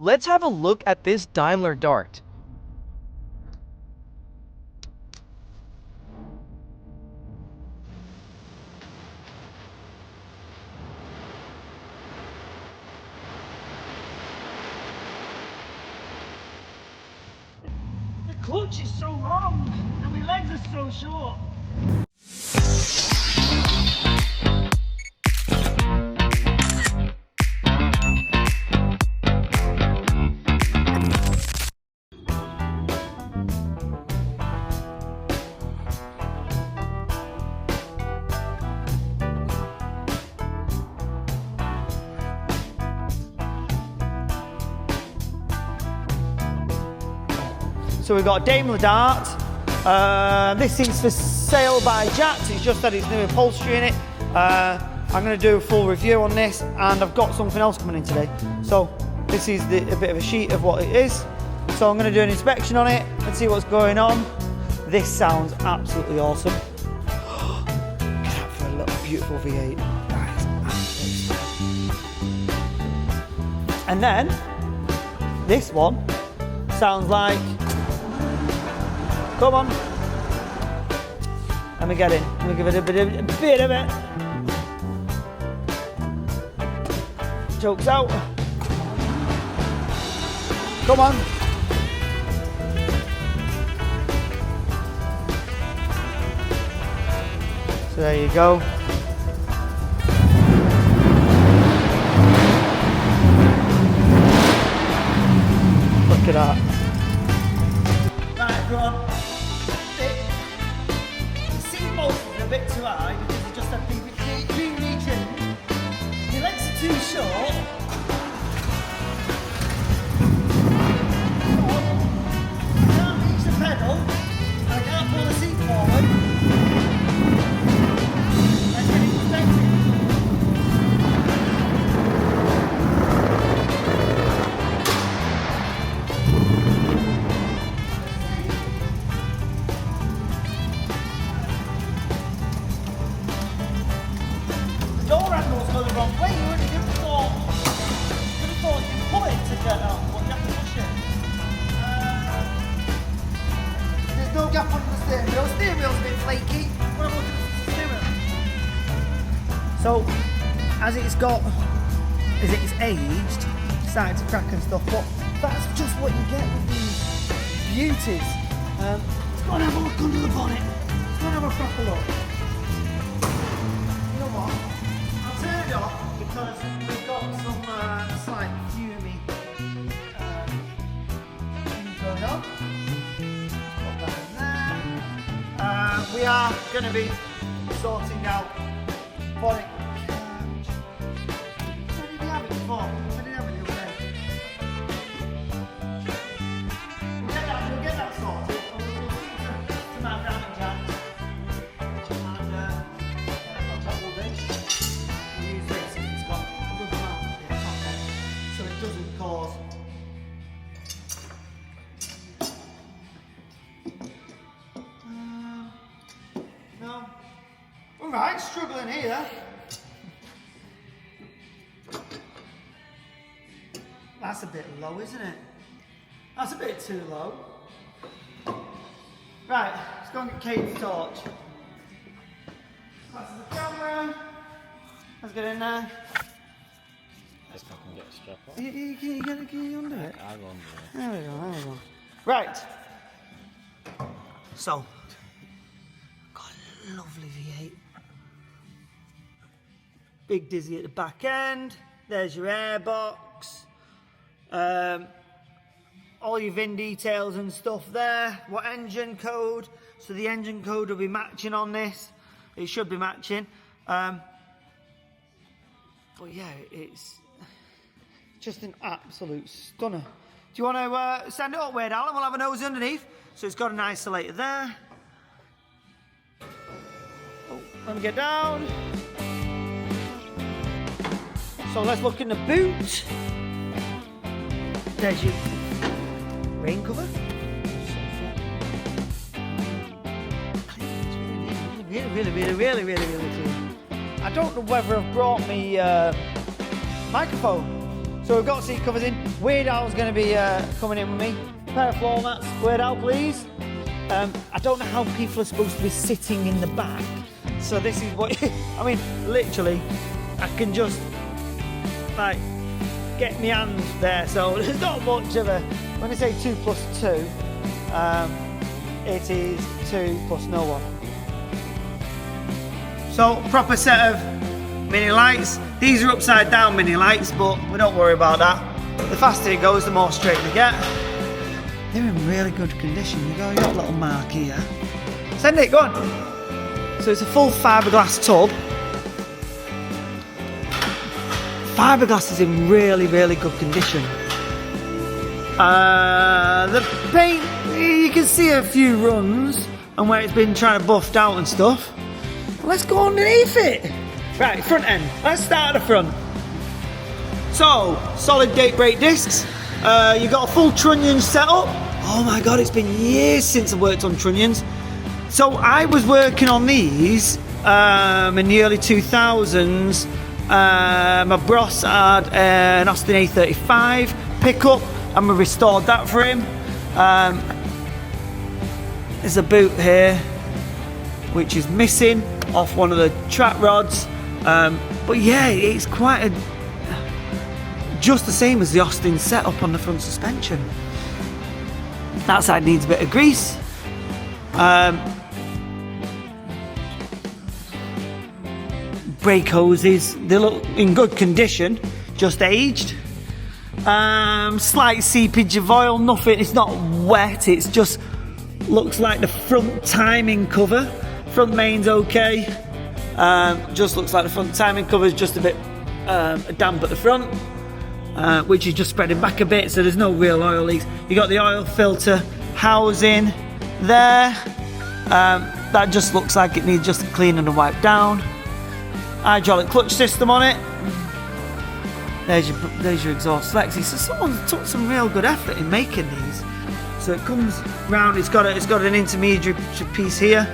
Let's have a look at this Daimler Dart. The clutch is so long and my legs are so short. So we've got a Daimler Dart. This is for sale by Jax. It's just had its new upholstery in it. I'm going to do a full review on this, and I've got something else coming in today. So this is a bit of a sheet of what it is. So I'm going to do an inspection on it and see what's going on. This sounds absolutely awesome. Look at that for a little beautiful V8. That is absolutely stunning. And then this one sounds like, come on, let me get in, let me give it a bit of it. Chokes out, come on. So there you go. Look at that. Right, everyone. The seat bolts are a bit too high because they just have pre-retrimmed. Your legs are too short. I can't reach the pedal and I can't pull the seat forward. Let's get it inspected. Door handle's going the wrong way. You would have thought you could pull it to get out, but you have to push it. There's no gap under the steering wheel. Steering wheel's a bit flaky. What am I looking at the steering wheel? So, as it's aged, it's started to crack and stuff, but that's just what you get with these beauties. Let's go and have a look under the bonnet. Let's go and have a proper look. You know what? I'll turn it off because we've got some slight fumey things going on. Put that in there. We are going to be sorting out bonnet catch. Where did we have it before? Where did we have it the other day? We'll get that sorted. We'll speak to Matt Brown and Jack. And that's what we'll do. We'll use this because it's got a good amount of the top end, so it doesn't cause no. Alright, struggling here. That's a bit low, isn't it? That's a bit too low. Right, let's go and get Kate's torch. That's the camera. Let's get in there. If I can get a strap on. Can you undo it? I'll undo it. There we go. Right. So, got a lovely V8. Big dizzy at the back end. There's your airbox. All your VIN details and stuff there. What engine code? So the engine code will be matching on this. It should be matching. But yeah, it's just an absolute stunner. Do you want to send it up, Wade Allen? We'll have a nose underneath. So it's got an isolator there. Oh, let me get down. So let's look in the boot. There's your rain cover. Really clean. I don't know whether I've brought me microphone. So we've got seat covers in. Weird Al's going to be coming in with me. Pair of floor mats. Weird Al, please. I don't know how people are supposed to be sitting in the back. So this is what, I mean, literally, I can just, like, get my hand there. So there's not much of a, when I say 2 + 2, it is 2 + no one. So, proper set of mini lights. These are upside down mini lights, but we don't worry about that. The faster it goes, the more straight they get. They're in really good condition. You got a little mark here. Send it, go on. So it's a full fiberglass tub. Fiberglass is in really, really good condition. The paint, you can see a few runs and where it's been trying to buffed out and stuff. Let's go underneath it. Right, front end. Let's start at the front. So, solid gate brake discs. You've got a full trunnion setup. Oh my god, it's been years since I worked on trunnions. So I was working on these in the early 2000s. My boss had an Austin A35 pickup and we restored that for him. There's a boot here which is missing off one of the track rods. But yeah, it's quite just the same as the Austin setup on the front suspension. That side needs a bit of grease. Brake hoses, they look in good condition, just aged. Slight seepage of oil, nothing, it's not wet, it's just looks like the front timing cover. Front main's okay. Just looks like the front timing cover is just a bit damp at the front, which is just spreading back a bit, so there's no real oil leaks. You got the oil filter housing there. That just looks like it needs just cleaning and wipe down. Hydraulic clutch system on it. There's your exhaust flexi. So someone's took some real good effort in making these. So it comes round. It's got an intermediate piece here.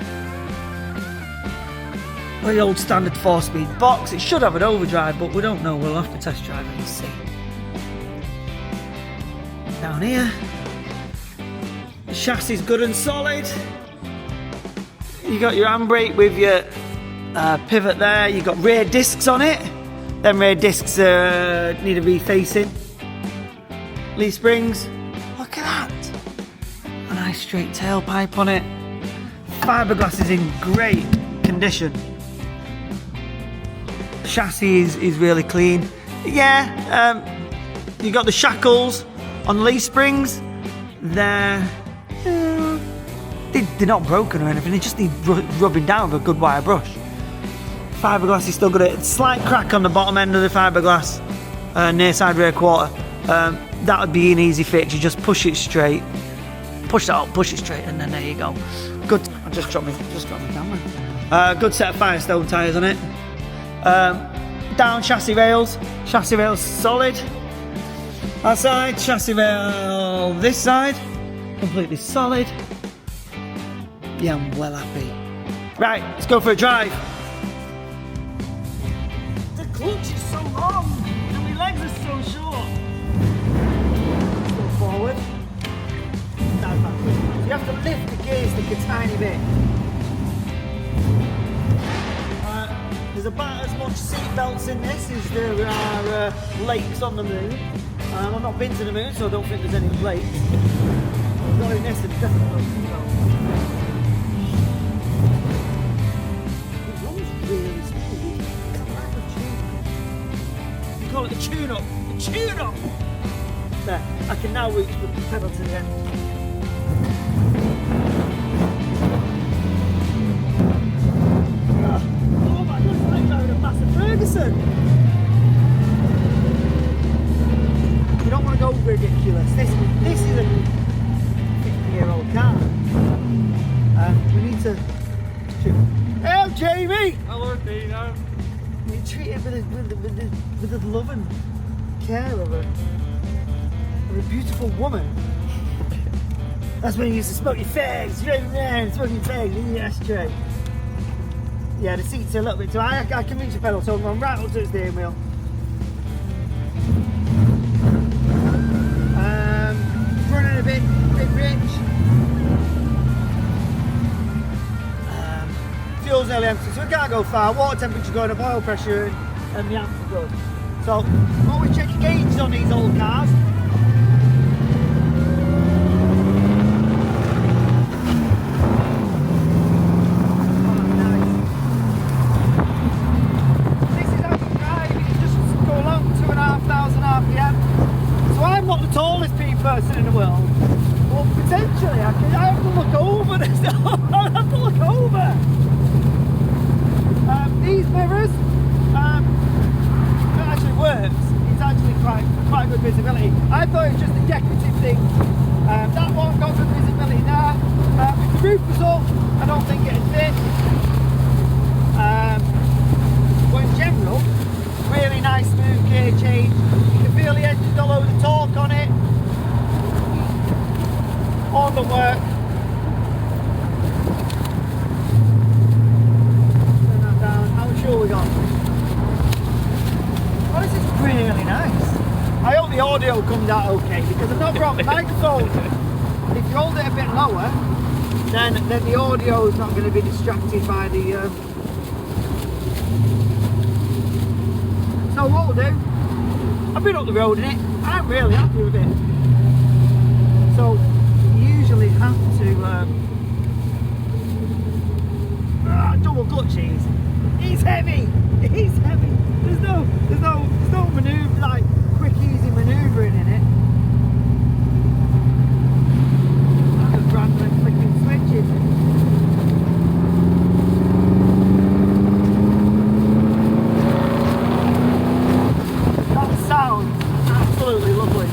The old standard 4-speed box. It should have an overdrive, but we don't know. We'll have to test drive it and see. Down here, the chassis is good and solid. You got your handbrake with your pivot there. You got rear discs on it. Them rear discs need a refacing. Leaf springs. Look at that. A nice straight tailpipe on it. Fiberglass is in great condition. Chassis is really clean. Yeah, you got the shackles on the leaf springs. They're not broken or anything. They just need rubbing down with a good wire brush. Fiberglass is still got a slight crack on the bottom end of the fiberglass, near side rear quarter. That would be an easy fix. You just push it straight, push that up, push it straight, and then there you go. Good. I just dropped my camera. Good set of Firestone tyres on it. Down chassis rails solid. That side, chassis rail this side, completely solid. Yeah, I'm well happy. Right, let's go for a drive. The clutch is so long and my legs are so short. Go forward. Down backwards. So you have to lift the gear stick a tiny bit. There's about as much seat belts in this as there are lakes on the moon. I've not been to the moon, so I don't think there's any lakes. Not in this, there's definitely seat belts. It runs really smooth. You call it the tune-up. The tune-up! There, I can now reach the pedal to the end. Ferguson! You don't want to go ridiculous. This is a 50-year-old car. We need to. Hello, Jamie! Hello, Dino. You treat it with the love and care of a beautiful woman. That's when you used to smoke your fags. You're over there and smoking fags in your ashtray. Yeah, the seats are a little bit too high. I can reach the pedal, so I'm going right up to the steering wheel. nearly empty, so we can't go far. Water temperature going up, oil pressure, and the amps are good. So, always check your gauges on these old cars. This is how you drive, you just go along 2,500 RPM. So I'm not the tallest person in the world. Well, potentially, I have to look over this. I have to look over. These mirrors, it actually works. It's actually quite good visibility. I thought it was just a decorative thing. That one got good visibility there. If the roof was up, I don't think it'd fit. But in general, really nice smooth gear change. You can feel the engine got a load of torque on it. All the work. Turn that down. How much fuel we got? Oh, this is really nice. I hope the audio comes out okay because I've not brought the microphone. If you hold it a bit lower, then the audio is not going to be distracted by the. So what we'll do? I've been up the road in it. I'm really happy with it. So you usually have to double clutch these. It's heavy. It's heavy. There's no manoeuvre, like quick easy manoeuvring in it. I'm just randomly clicking switches. That sounds absolutely lovely.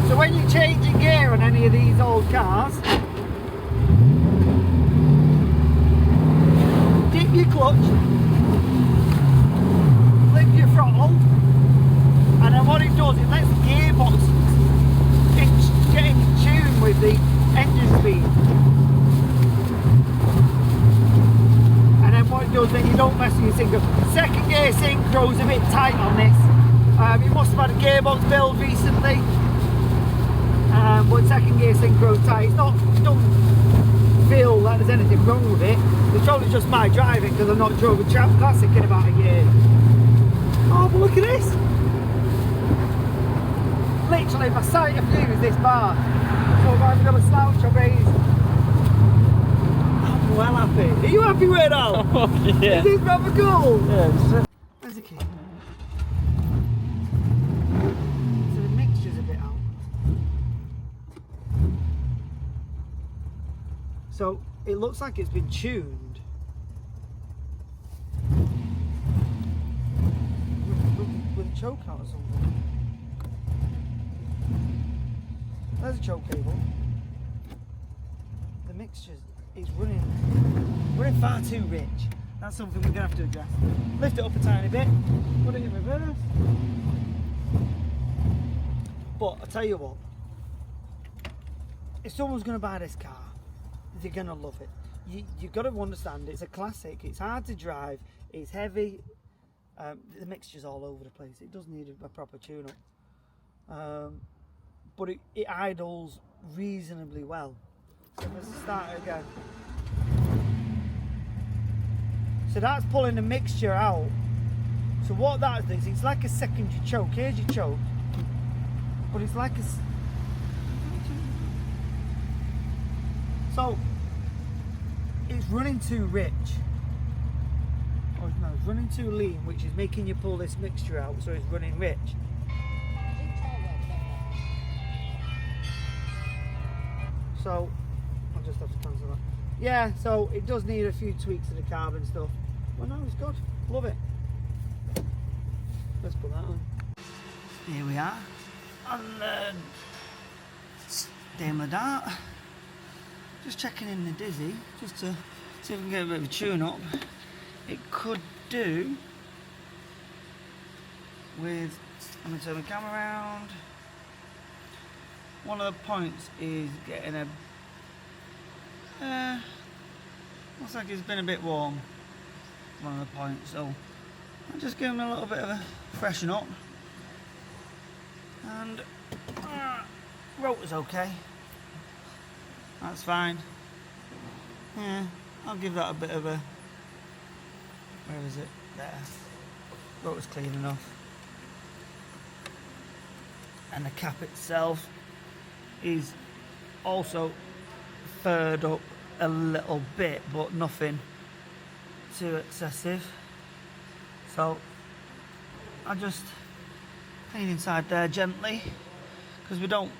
So when you're changing gear on any of these old cars, dip your clutch, flip your throttle, and then what it does, it lets the gearbox get in tune with the engine speed. And then what it does, then you don't mess with your synchro. Second gear synchro's a bit tight on this. You must have had a gearbox build recently. But second gear synchro's tight. It's not, don't feel like there's anything wrong with it. It's probably just my driving because I've not drove a Champ Classic in about a year. Oh, but look at this! Literally, my sight of view is this bar. So if I've got a slouch or raise, I'm well happy. Are you happy with it all? Oh, yeah. Is this rather cool? Yeah, Where's the key? So the mixture's a bit out. So it looks like it's been tuned. With a choke out or something. There's a choke cable. The mixture is running far too rich. That's something we're going to have to address. Lift it up a tiny bit, put it in reverse. But I tell you what, if someone's going to buy this car, they're going to love it. You've got to understand it's a classic, it's hard to drive, it's heavy, the mixture's all over the place, it does need a proper tune-up. But it idles reasonably well. So let's start it again. So that's pulling the mixture out. So what that is, it's like a secondary choke. Here's your choke, but it's like a. So it's running too rich. Oh no, it's running too lean, which is making you pull this mixture out. So it's running rich. So I'll just have to cancel that. Yeah, so it does need a few tweaks to the carb and stuff. Well, no, it's good. Love it. Let's put that on. Here we are on the Daimler Dart. Just checking in the dizzy, just to see if we can get a bit of a tune up. It could do with, I'm going to turn the camera around. One of the points is getting looks like it's been a bit warm. One of the points, so I'll just give him a little bit of a freshen up. And rotor's okay. That's fine. Yeah, I'll give that a bit of a... Where is it? There. Rotor's clean enough. And the cap itself is also furred up a little bit, but nothing too excessive. So I just clean inside there gently, because we don't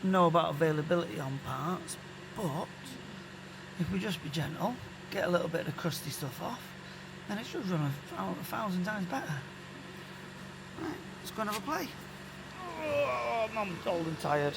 know about availability on parts, but if we just be gentle, get a little bit of the crusty stuff off, then it should run a thousand times better. Right, let's go and have a play. Oh, I'm old and tired.